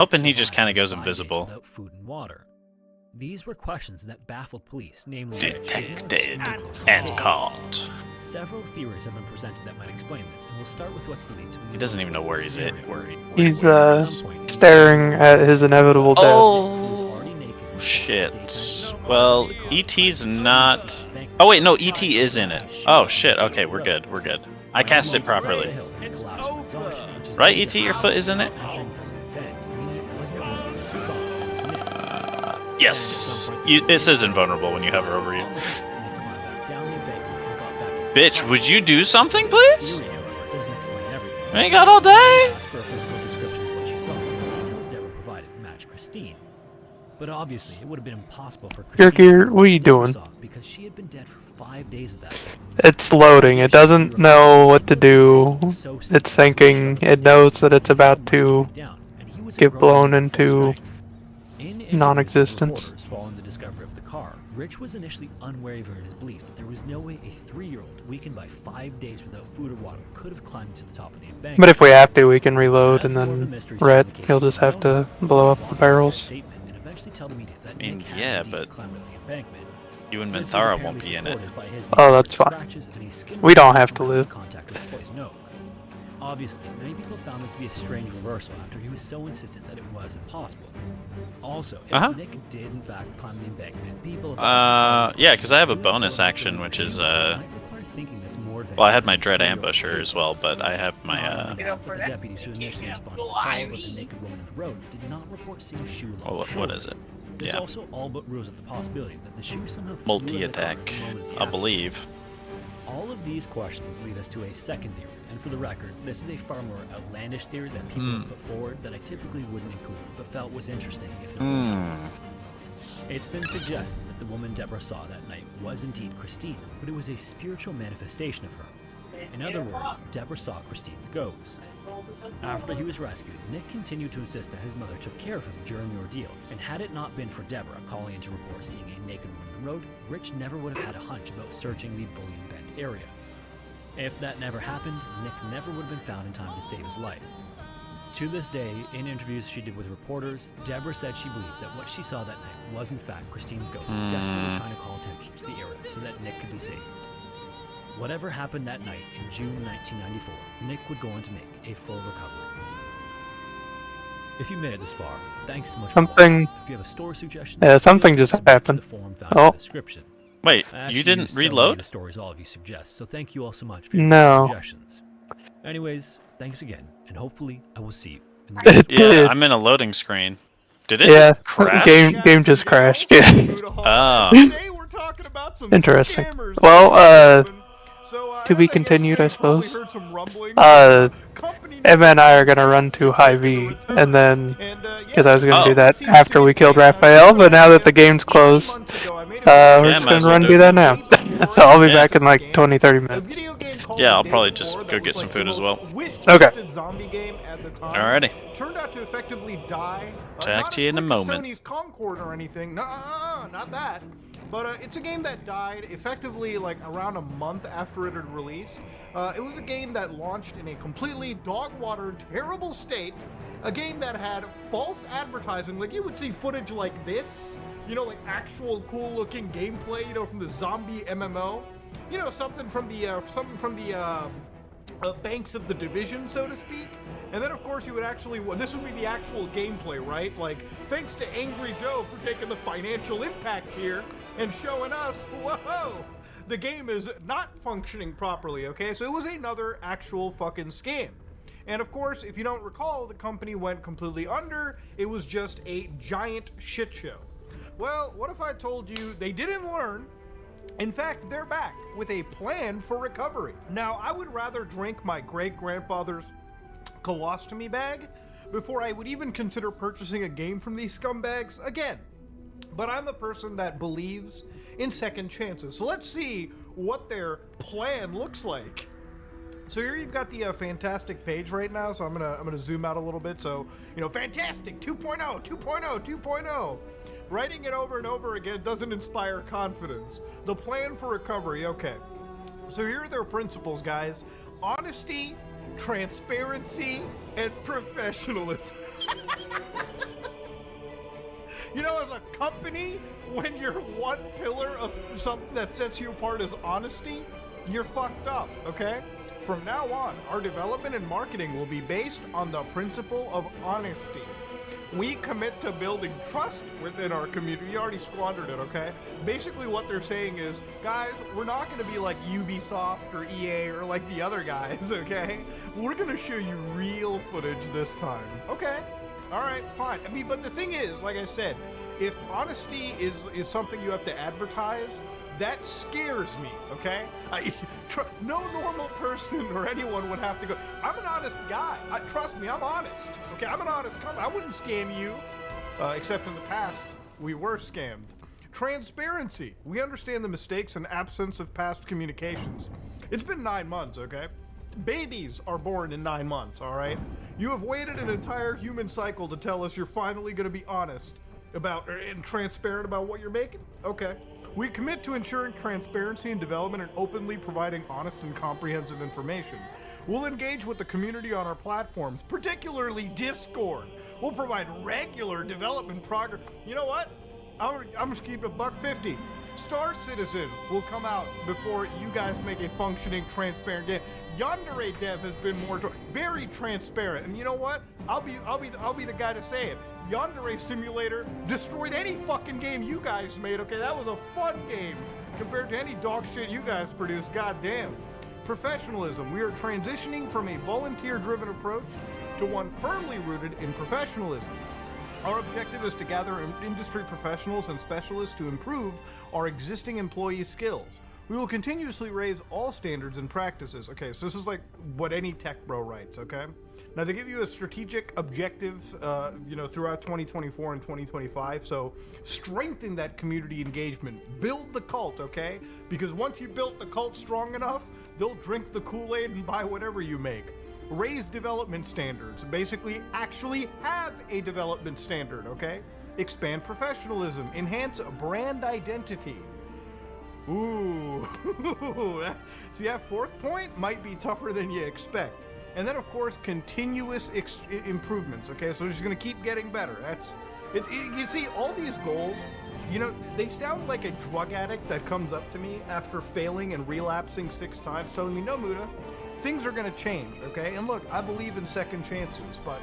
Hoping he just kind of goes invisible. Without food and water. These were questions that baffled police, namely Detected and caught. Several theories have been presented that might explain this, and we'll start with what's believed to be. He doesn't even know where he's at. He's staring at his inevitable death. Oh shit. Well, ET's not. Oh wait, no, ET is in it. Oh shit. Okay, we're good. We're good. I cast it properly. Right, ET, your foot is in it. Yes. It says invulnerable when you hover over you. Bitch, would you do something, please? I ain't got all day. But obviously, it would have been impossible for Kirky, what are you doing? Because she had been dead for 5 days at that point. It's loading. It doesn't know what to do. It's thinking. It knows that it's about to get blown into non-existence. Following the discovery of the car, Rich was initially unwavering in his belief that there was no way a 3-year-old, weakened by 5 days without food or water, could have climbed to the top of the embankment. But if we have to, we can reload, and then Red, he'll just have to blow up the barrels. I mean, yeah, but you and Minthara won't be in it. Oh, that's fine. We don't have to live. Obviously, many people found this to be a strange reversal after he was so insistent that it was impossible. Also, if Nick did in fact climb the embankment, people yeah, because I have a bonus action, which is well, I had my Dread Ambusher as well, but I have my the deputies who initially responded to the call with the naked woman on the road did not report seeing a shoe. Oh, what is it? This also all but rules out the possibility that the shoe somehow multi-attack, I believe. All of these questions lead us to a second theory, and for the record, this is a far more outlandish theory that people have put forward that I typically wouldn't include, but felt was interesting, if not else. It's been suggested that the woman Deborah saw that night was indeed Christine, but it was a spiritual manifestation of her. In other words, Deborah saw Christine's ghost. After he was rescued, Nick continued to insist that his mother took care of him during the ordeal, and had it not been for Deborah calling in to report seeing a naked woman on the road, Rich never would have had a hunch about searching the Bullion Bend area. If that never happened, Nick never would have been found in time to save his life. To this day, in interviews she did with reporters, Deborah said she believes that what she saw that night was in fact Christine's ghost, desperately trying to call attention to the area so that Nick could be saved. Whatever happened that night in June 1994, Nick would go on to make a full recovery. If you made it this far, thanks so much for watching. If you have a store suggestion, yeah, something just happened. Oh. Wait, you didn't reload? The stories all of you suggest, so thank you all so much for your suggestions. Anyways, thanks again, and hopefully I will see you in the next video. Yeah, I'm in a loading screen. Did it just crash? Game just crashed. Yeah. Oh. Interesting. Well, to be continued, I suppose. Emma and I are gonna run to High V, and then, because I was gonna do that after we killed Raphael, but now that the game's closed, we're just gonna run do that now. So I'll be back in like 20-30 minutes. Yeah, I'll probably just go get some food as well. Okay. Alrighty. Turned out to effectively die. Talk to you in a moment. Sony's Concord or anything. No, not that. But it's a game that died effectively like around a month after it had released. It was a game that launched in a completely dog-watered, terrible state. A game that had false advertising. Like you would see footage like this, you know, like actual cool-looking gameplay, you know, from the zombie MMO. You know, something from the banks of the Division, so to speak. And then, of course, you would actually, this would be the actual gameplay, right? Like, thanks to Angry Joe for taking the financial impact here and showing us, whoa, the game is not functioning properly, okay? So it was another actual fucking scam. And of course, if you don't recall, the company went completely under. It was just a giant shit show. Well, what if I told you they didn't learn? In fact, they're back with a plan for recovery. Now, I would rather drink my great-grandfather's colostomy bag before I would even consider purchasing a game from these scumbags again. But I'm a person that believes in second chances. So let's see what their plan looks like. So here you've got the fantastic page right now. So I'm gonna zoom out a little bit. So, you know, fantastic 2.0, 2.0, 2.0. Writing it over and over again doesn't inspire confidence. The plan for recovery, okay. So here are their principles, guys. Honesty, transparency, and professionalism. You know, as a company, when your one pillar of something that sets you apart is honesty, you're fucked up, okay? From now on, our development and marketing will be based on the principle of honesty. We commit to building trust within our community. You already squandered it, okay? Basically what they're saying is, guys, we're not going to be like Ubisoft or EA or like the other guys, okay? We're going to show you real footage this time. Okay, all right, fine. I mean, but the thing is, like I said, if honesty is something you have to advertise, that scares me, okay? No normal person or anyone would have to go, I'm an honest guy. Trust me, I'm honest, okay? I'm an honest company. I wouldn't scam you, except in the past, we were scammed. Transparency. We understand the mistakes and absence of past communications. It's been 9 months, okay? Babies are born in 9 months, all right? You have waited an entire human cycle to tell us you're finally gonna be honest about and transparent about what you're making? Okay. We commit to ensuring transparency in development and openly providing honest and comprehensive information. We'll engage with the community on our platforms, particularly Discord. We'll provide regular development progress. You know what? I'm just keep it $1.50. Star Citizen will come out before you guys make a functioning, transparent game. Yandere Dev has been very transparent, and you know what? I'll be the guy to say it. Yandere Simulator destroyed any fucking game you guys made. Okay, that was a fun game compared to any dog shit you guys produced. Goddamn. Professionalism. We are transitioning from a volunteer-driven approach to one firmly rooted in professionalism. Our objective is to gather industry professionals and specialists to improve our existing employees' skills. We will continuously raise all standards and practices. Okay, so this is like what any tech bro writes, okay? Now they give you a strategic objective, throughout 2024 and 2025. So strengthen that community engagement. Build the cult, okay? Because once you built the cult strong enough, they'll drink the Kool-Aid and buy whatever you make. Raise development standards. Basically, actually have a development standard, okay? Expand professionalism. Enhance brand identity. Ooh. See, that fourth point might be tougher than you expect. And then, of course, continuous improvements, okay? So we're just going to keep getting better. That's it. You see, all these goals, you know, they sound like a drug addict that comes up to me after failing and relapsing 6 times, telling me, no, Muda, things are going to change, okay? And look, I believe in second chances, but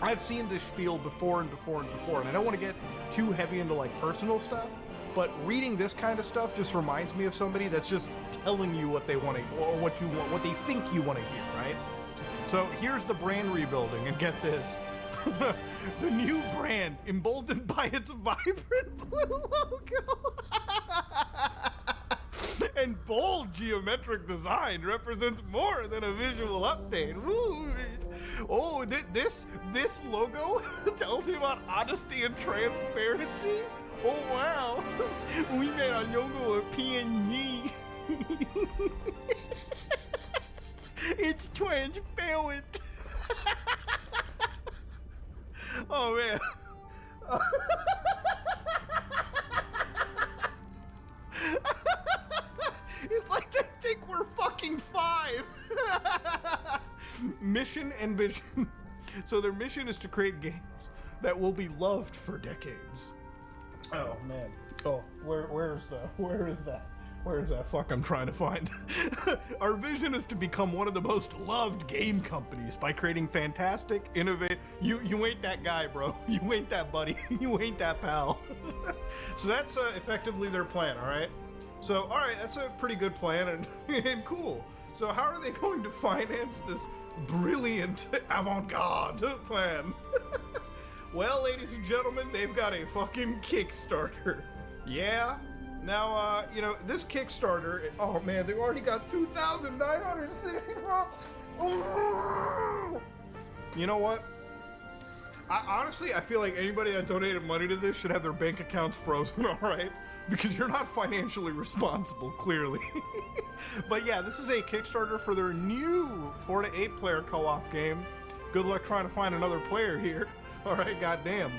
I've seen this spiel before and before and before, and I don't want to get too heavy into, like, personal stuff, but reading this kind of stuff just reminds me of somebody that's just telling you what they want to, or what you want, what they think you want to hear, right? So here's the brand rebuilding, and get this. The new brand, emboldened by its vibrant blue logo and bold geometric design, represents more than a visual update. Woo. Oh, this logo tells you about honesty and transparency? Oh wow, we made our logo a PNG. It's transparent. Oh man. It's like they think we're fucking 5. Mission and vision. So their mission is to create games that will be loved for decades. Oh man. Oh, where is that? Where is that? Fuck, I'm trying to find. Our vision is to become one of the most loved game companies by creating fantastic, innovative. You ain't that guy, bro. You ain't that buddy. You ain't that pal. So that's effectively their plan. All right. So all right, that's a pretty good plan and cool. So how are they going to finance this brilliant avant-garde plan? Well, ladies and gentlemen, they've got a fucking Kickstarter. Yeah. Now, this Kickstarter, oh man, they've already got 2,960. You know what? Honestly, I feel like anybody that donated money to this should have their bank accounts frozen, alright? Because you're not financially responsible, clearly. But yeah, this is a Kickstarter for their new 4 to 8 player co-op game. Good luck trying to find another player here. Alright, goddamn.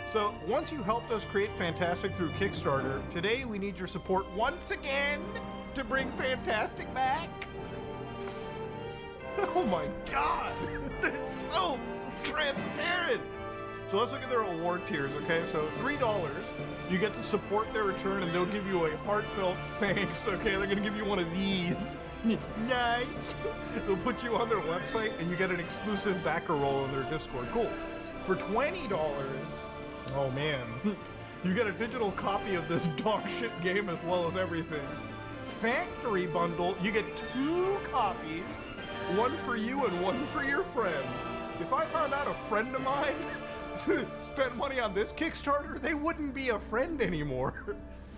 So, once you helped us create Fantastic through Kickstarter, today we need your support once again to bring Fantastic back. Oh my god! They're so transparent! So let's look at their reward tiers, okay? So $3, you get to support their return, and they'll give you a heartfelt thanks, okay? They're gonna give you one of these. Nice. They'll put you on their website, and you get an exclusive backer roll in their Discord. Cool. For $20, oh man, you get a digital copy of this dog shit game as well as everything. Factory bundle, you get 2 copies, one for you and one for your friend. If I found out a friend of mine spent money on this Kickstarter, they wouldn't be a friend anymore.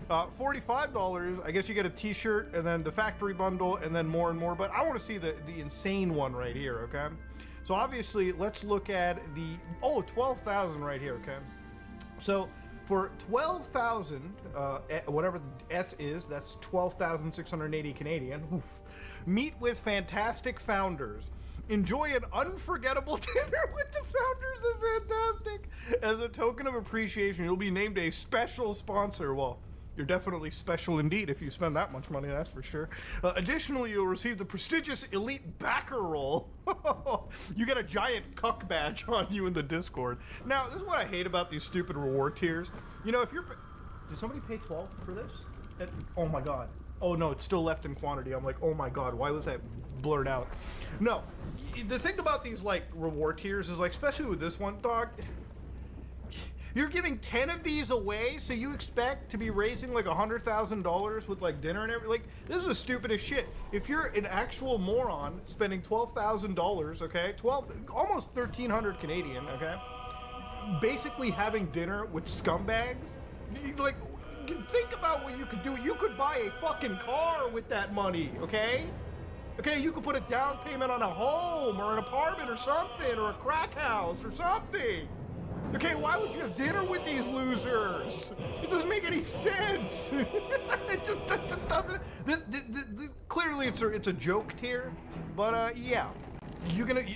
$45, I guess you get a t-shirt, and then the factory bundle, and then more and more, but I want to see the insane one right here, okay? So obviously, let's look at the, 12,000 right here, okay? So for 12,000, whatever the S is, that's 12,680 Canadian. Oof. Meet with fantastic founders. Enjoy an unforgettable dinner with the founders of Fantastic. As a token of appreciation, you'll be named a special sponsor. Well, you're definitely special indeed if you spend that much money, that's for sure. Additionally, you'll receive the prestigious Elite Backer Roll. You get a giant cuck badge on you in the Discord. Now, this is what I hate about these stupid reward tiers. You know, if you're... Did somebody pay 12 for this? Oh my god. Oh no, it's still left in quantity. I'm like, oh my god, why was that blurred out? No, the thing about these, like, reward tiers is, like, especially with this one, dog... You're giving 10 of these away, so you expect to be raising like $100,000 with like dinner and everything? Like, this is the stupidest shit. If you're an actual moron spending $12,000, okay, almost 1,300 Canadian, okay, basically having dinner with scumbags, like, think about what you could do. You could buy a fucking car with that money, okay? Okay, you could put a down payment on a home or an apartment or something, or a crack house or something. Okay, why would you have dinner with these losers? It doesn't make any sense. It just doesn't. Clearly, it's a joke tier, but yeah,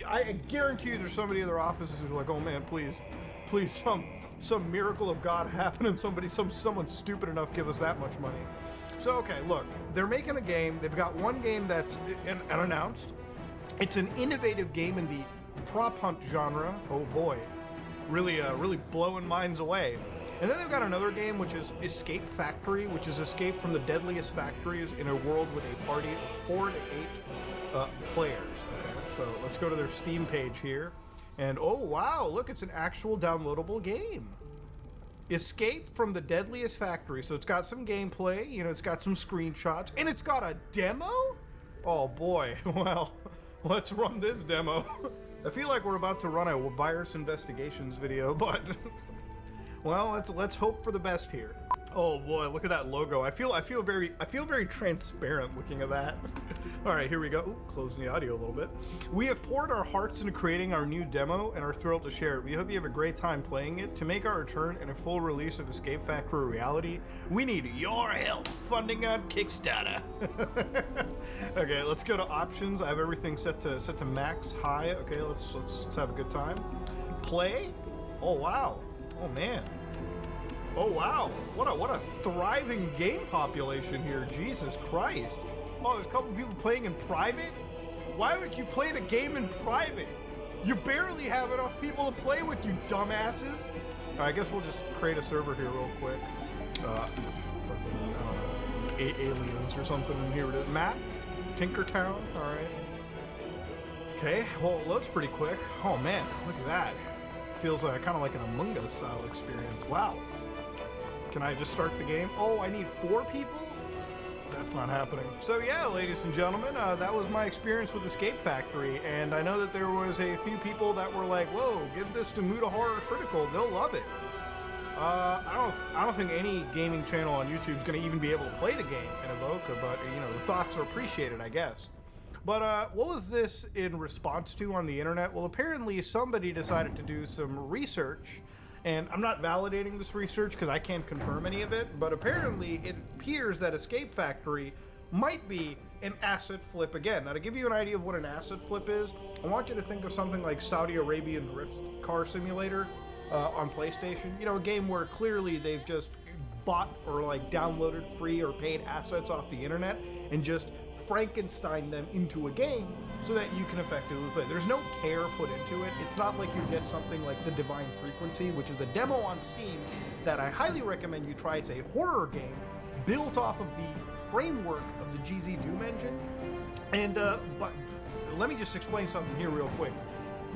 I guarantee you, there's somebody in their offices who's like, oh man, please, some miracle of God happen, and someone stupid enough give us that much money. So okay, look, they're making a game. They've got one game that's unannounced. It's an innovative game in the prop hunt genre. Oh boy. Really blowing minds away. And then they've got another game, which is Escape Factory, which is escape from the deadliest factories in a world with a party of 4 to 8 players. Okay, so let's go to their Steam page here. And oh wow, look, it's an actual downloadable game. Escape from the deadliest factory. So it's got some gameplay, you know, it's got some screenshots, and it's got a demo? Oh boy, well, let's run this demo. I feel like we're about to run a virus investigations video, but well, let's hope for the best here. Oh boy, look at that logo. I feel very transparent looking at that. All right, here we go. Ooh, closing the audio a little bit. We have poured our hearts into creating our new demo and are thrilled to share it. We hope you have a great time playing it. To make our return and a full release of Escape Factory a reality, we need your help. Funding on Kickstarter. Okay, let's go to options. I have everything set to max high. Okay, let's have a good time. Play. Oh wow. Oh man. Oh wow, what a thriving game population here, Jesus Christ. Oh, there's a couple people playing in private? Why would you play the game in private? You barely have enough people to play with, you dumbasses. All right, I guess we'll just create a server here real quick. Aliens or something, and here it is. Map, Tinkertown, all right. Okay, well, it loads pretty quick. Oh man, look at that. Feels like kind of like an Among Us style experience, wow. Can I just start the game? Oh, I need 4 people? That's not happening. So yeah, ladies and gentlemen, that was my experience with Escape Factory, and I know that there was a few people that were like, whoa, give this to Muda Horror Critical, they'll love it. I don't think any gaming channel on YouTube is going to even be able to play the game in Evoca, but, you know, the thoughts are appreciated, I guess. But what was this in response to on the internet? Well, apparently somebody decided to do some research. And I'm not validating this research because I can't confirm any of it, but apparently it appears that Escape Factory might be an asset flip again. Now, to give you an idea of what an asset flip is, I want you to think of something like Saudi Arabian Drift Car Simulator on PlayStation. You know, a game where clearly they've just bought or like downloaded free or paid assets off the internet and just Frankenstein them into a game so that you can effectively play. There's no care put into it. It's not like you get something like The Divine Frequency, which is a demo on Steam that I highly recommend you try. It's a horror game built off of the framework of the GZ Doom engine. And but let me just explain something here real quick.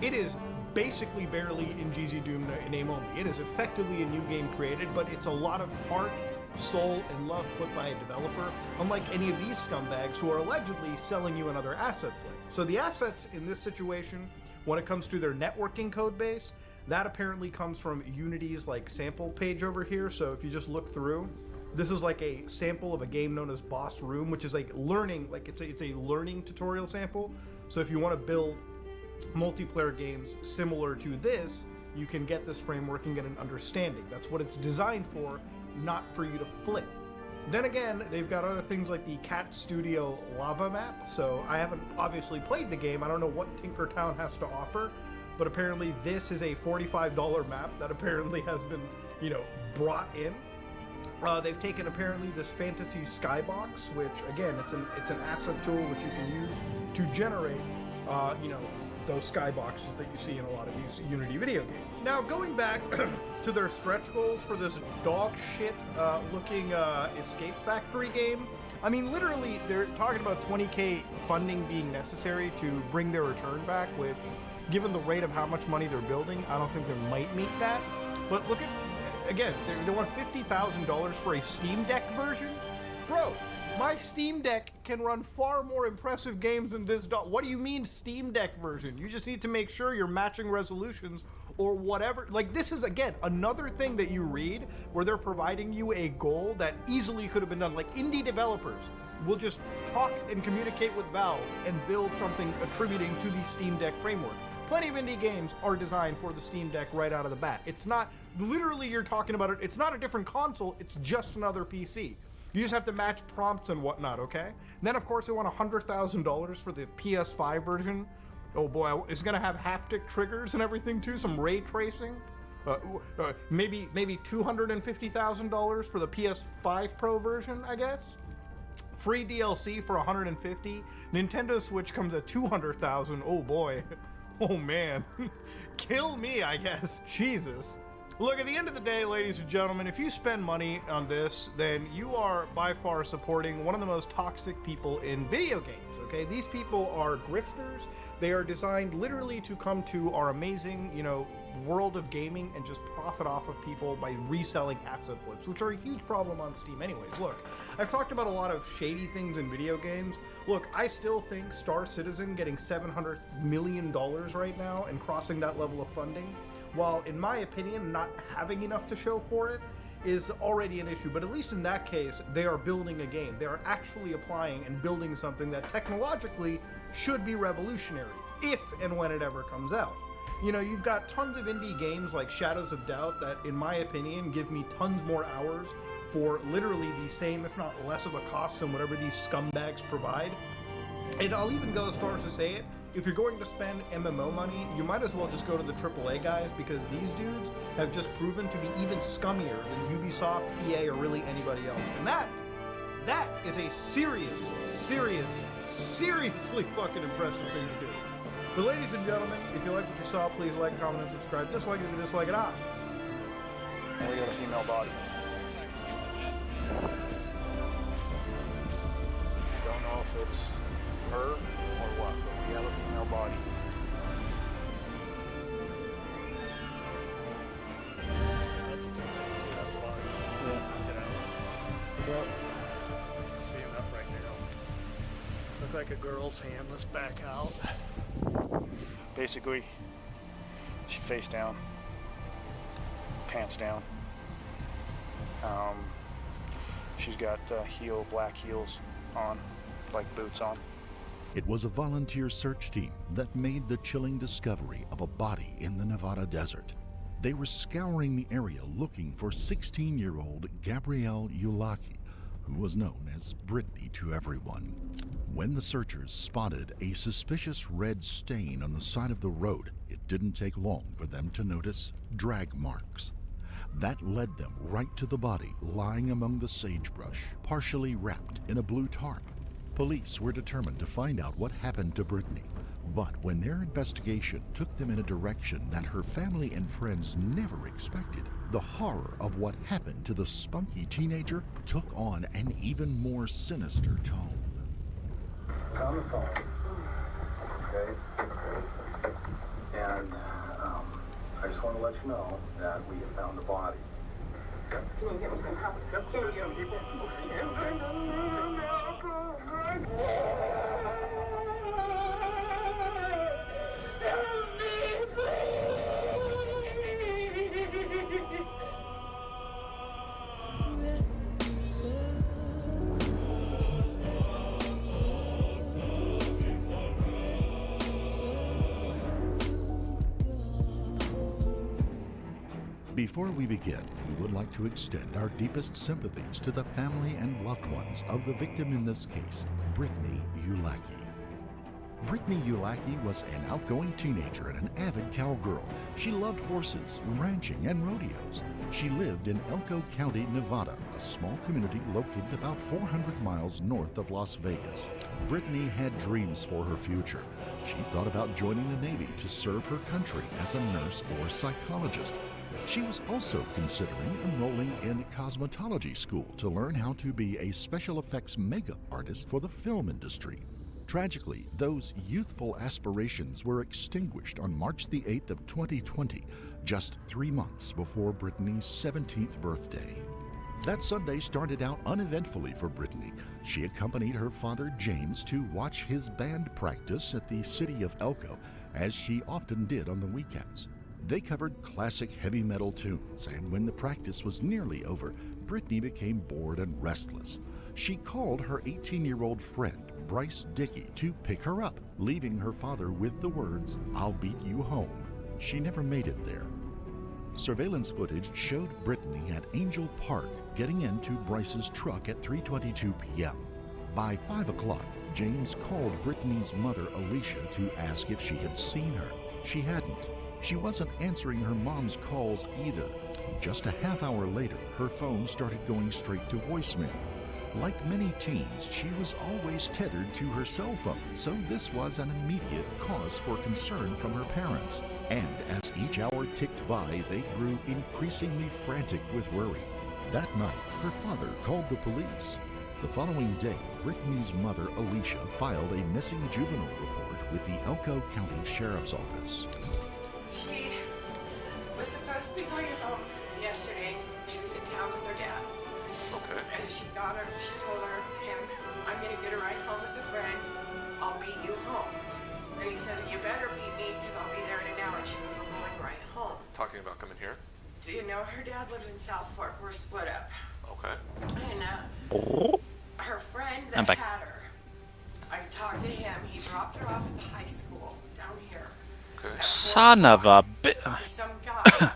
It is basically barely in GZ Doom name only. It is effectively a new game created, but it's a lot of heart, soul, and love put by a developer, unlike any of these scumbags who are allegedly selling you another asset flip. So the assets in this situation, when it comes to their networking code base, that apparently comes from Unity's like sample page over here. So if you just look through, this is like a sample of a game known as Boss Room, which is like learning, like it's a learning tutorial sample. So if you want to build multiplayer games similar to this, you can get this framework and get an understanding. That's what it's designed for, not for you to flip. Then again, they've got other things like the Cat Studio Lava map. So I haven't obviously played the game. I don't know what Tinkertown has to offer, but apparently this is a $45 map that apparently has been, you know, brought in. They've taken apparently this fantasy skybox, which again, it's an asset tool which you can use to generate, you know, those skyboxes that you see in a lot of these Unity video games. Now, going back to their stretch goals for this dog shit looking Escape Factory game, I mean, literally, they're talking about 20K funding being necessary to bring their return back, which, given the rate of how much money they're building, I don't think they might meet that. But look at, again, they want $50,000 for a Steam Deck version? Bro, my Steam Deck can run far more impressive games than this dog. What do you mean Steam Deck version? You just need to make sure you're matching resolutions or whatever. Like, this is, again, another thing that you read where they're providing you a goal that easily could have been done. Like, indie developers will just talk and communicate with Valve and build something attributing to the Steam Deck framework. Plenty of indie games are designed for the Steam Deck right out of the bat. It's not, literally you're talking about it, it's not a different console, it's just another PC. You just have to match prompts and whatnot, okay? And then, of course, they want $100,000 for the PS5 version. Oh boy, it's gonna have haptic triggers and everything too, some ray tracing. Maybe $250,000 for the PS5 Pro version, I guess. Free DLC for $150. Nintendo Switch comes at $200,000. Oh boy. Oh man. Kill me, I guess. Jesus. Look, at the end of the day, ladies and gentlemen, if you spend money on this, then you are by far supporting one of the most toxic people in video games, okay? These people are grifters. They are designed literally to come to our amazing, you know, world of gaming and just profit off of people by reselling asset flips, which are a huge problem on Steam anyways. Look, I've talked about a lot of shady things in video games. Look, I still think Star Citizen getting $700 million right now and crossing that level of funding, while in my opinion not having enough to show for it, is already an issue. But at least in that case, they are building a game. They are actually applying and building something that technologically should be revolutionary, if and when it ever comes out. You know, you've got tons of indie games like Shadows of Doubt that, in my opinion, give me tons more hours for literally the same, if not less of a cost than whatever these scumbags provide. And I'll even go as far as to say it, if you're going to spend MMO money, you might as well just go to the AAA guys, because these dudes have just proven to be even scummier than Ubisoft, EA, or really anybody else. And that is a seriously fucking impressive thing to do. But ladies and gentlemen, if you like what you saw, please like, comment, and subscribe. Dislike it if you dislike it not. We got a female body. Don't know if it's her or what, but we have a female body. That's a tough body. Yeah. Let's get out. Yep. See enough right now. Looks like a girl's hand. Let's back out. Basically, she face down, pants down. She's got black heels on, like boots on. It was a volunteer search team that made the chilling discovery of a body in the Nevada desert. They were scouring the area looking for 16-year-old Gabrielle Ulaki, who was known as Brittany to everyone. When the searchers spotted a suspicious red stain on the side of the road, it didn't take long for them to notice drag marks. That led them right to the body lying among the sagebrush, partially wrapped in a blue tarp. Police were determined to find out what happened to Brittany. But when their investigation took them in a direction that her family and friends never expected, the horror of what happened to the spunky teenager took on an even more sinister tone. On the phone, okay? And I just want to let you know that we have found the body. Can you get me some help? There's some people. Before we begin, we would like to extend our deepest sympathies to the family and loved ones of the victim in this case, Brittany Ulacki. Brittany Ulacki was an outgoing teenager and an avid cowgirl. She loved horses, ranching, and rodeos. She lived in Elko County, Nevada, a small community located about 400 miles north of Las Vegas. Brittany had dreams for her future. She thought about joining the Navy to serve her country as a nurse or psychologist. She was also considering enrolling in cosmetology school to learn how to be a special effects makeup artist for the film industry. Tragically, those youthful aspirations were extinguished on March the 8th of 2020, just 3 months before Brittany's 17th birthday. That Sunday started out uneventfully for Brittany. She accompanied her father James to watch his band practice at the city of Elko, as she often did on the weekends. They covered classic heavy metal tunes, and when the practice was nearly over, Brittany became bored and restless. She called her 18-year-old friend, Bryce Dickey, to pick her up, leaving her father with the words, "I'll beat you home." She never made it there. Surveillance footage showed Brittany at Angel Park getting into Bryce's truck at 3:22 p.m. By 5 o'clock, James called Brittany's mother, Alicia, to ask if she had seen her. She hadn't. She wasn't answering her mom's calls either. Just a half hour later, her phone started going straight to voicemail. Like many teens, she was always tethered to her cell phone, so this was an immediate cause for concern from her parents. And as each hour ticked by, they grew increasingly frantic with worry. That night, her father called the police. The following day, Brittany's mother, Alicia, filed a missing juvenile report with the Elko County Sheriff's Office. She was supposed to be going home yesterday. She was in town with her dad. Okay. And she told him, "I'm gonna get a ride home with a friend. I'll beat you home." And he says, "You better beat me because I'll be there in an hour." She goes, "I'm going right home." Talking about coming here? Do you know her dad lives in South Fork? We're split up. Okay. And her friend that had her, I talked to him. He dropped her off at the high school down here. Okay. Son of a bitch. Some guy.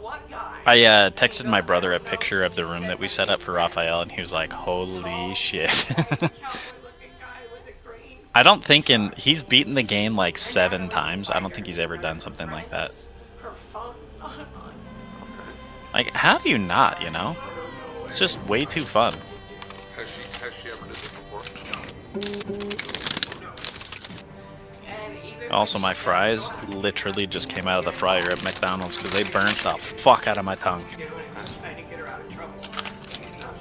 One guy. I texted my brother a picture of the room that we set up for Raphael, and he was like, "Holy shit." I don't think he's beaten the game like 7 times. I don't think he's ever done something like that. Her phone's not on. Like, how do you not, you know? It's just way too fun. Has she ever did this before? Also, my fries literally just came out of the fryer at McDonald's because they burnt the fuck out of my tongue.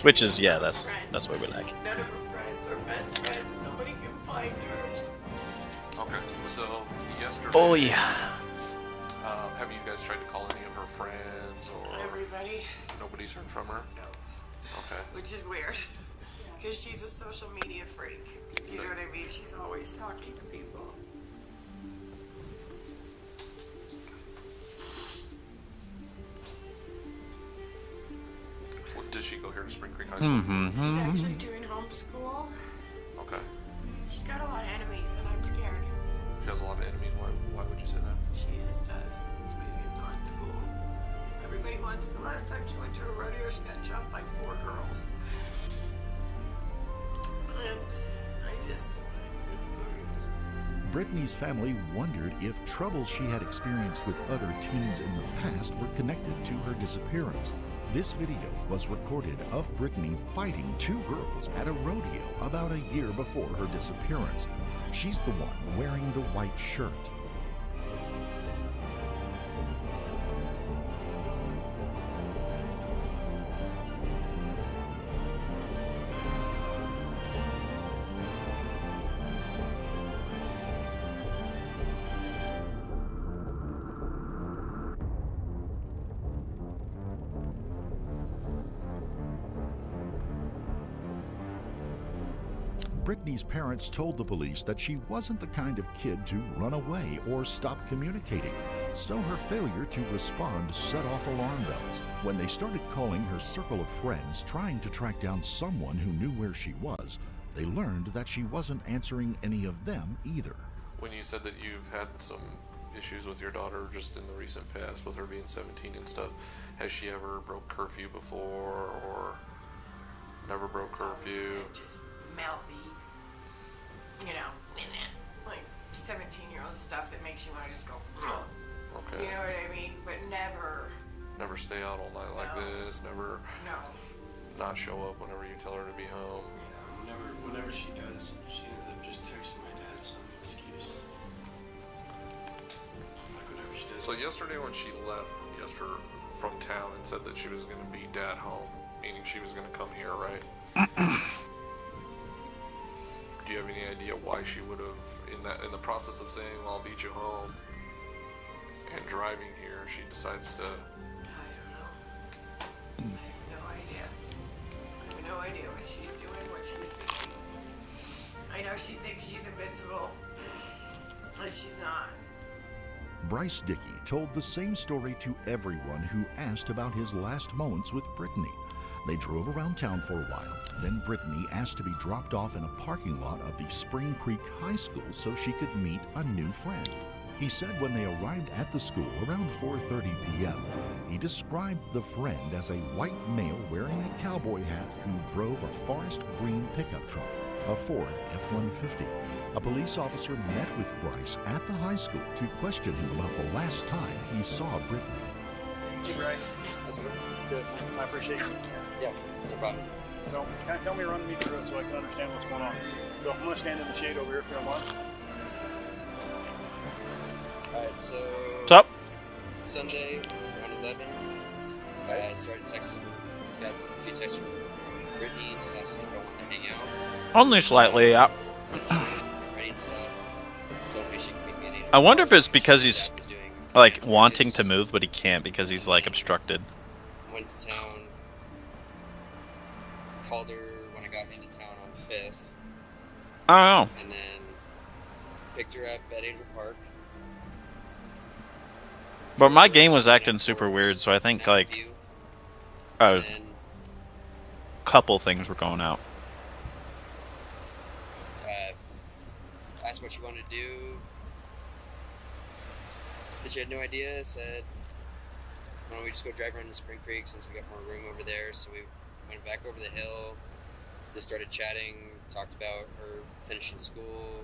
Which is, yeah, that's what we like. None of her friends are best friends. Nobody can find her. Okay, so yesterday. Oh yeah. Have you guys tried to call any of her friends or? Everybody. Nobody's heard from her. No. Okay. Which is weird, because she's a social media freak. You know what I mean? She's always talking to people. Does she go here to Spring Creek High School? She's actually doing homeschool. Okay. She's got a lot of enemies, and I'm scared. She has a lot of enemies. Why would you say that? She just does. It's making it not school. Everybody wants. The last time she went to a rodeo, she got jumped by 4 girls. And I just... Brittany's family wondered if troubles she had experienced with other teens in the past were connected to her disappearance. This video was recorded of Brittany fighting two girls at a rodeo about a year before her disappearance. She's the one wearing the white shirt. Brittany's parents told the police that she wasn't the kind of kid to run away or stop communicating, so her failure to respond set off alarm bells. When they started calling her circle of friends trying to track down someone who knew where she was, they learned that she wasn't answering any of them either. When you said that you've had some issues with your daughter just in the recent past, with her being 17 and stuff, has she ever broke curfew before, or never broke curfew? Just mouthy, you know, like 17-year-old stuff that makes you want to just go, ugh. Okay. You know what I mean? But never. Never stay out all night like this, never not show up whenever you tell her to be home. Yeah, whenever she does, she ends up just texting my dad some excuse. Like whenever she does. So yesterday when she left from town and said that she was going to be dad home, meaning she was going to come here, right? Do you have any idea why she would have, in the process of saying, well, I'll beat you home, and driving here, she decides to... I have no idea. I have no idea what she's doing, what she's thinking. I know she thinks she's invincible, but she's not. Bryce Dickey told the same story to everyone who asked about his last moments with Brittany. They drove around town for a while. Then Brittany asked to be dropped off in a parking lot of the Spring Creek High School so she could meet a new friend. He said when they arrived at the school around 4:30 p.m., he described the friend as a white male wearing a cowboy hat who drove a forest green pickup truck, a Ford F-150. A police officer met with Bryce at the high school to question him about the last time he saw Brittany. Hey, Bryce. Good. I appreciate you. Yeah, no problem. So, kind of tell me, run me through it so I can understand what's going on. So, I'm going to stand in the shade over here if you don't mind. Alright, so... What's up? Sunday, around 11, I started texting, got a few texts from Brittany, just asking if I wanted to hang out. Only slightly, yeah. Some shit, get ready and stuff. Told me she could meet me at 8 o'clock. I wonder if it's because he's, like, wanting to move, but he can't because he's, like, obstructed. Went to town, called her when I got into town on 5th. Oh. And then picked her up at Angel Park. But my game was acting super weird, so I think, like, a couple things were going out. Asked what she wanted to do. Said she had no idea. Said, why don't we just go drive around to Spring Creek since we got more room over there. So we went back over the hill, just started chatting, talked about her finishing school,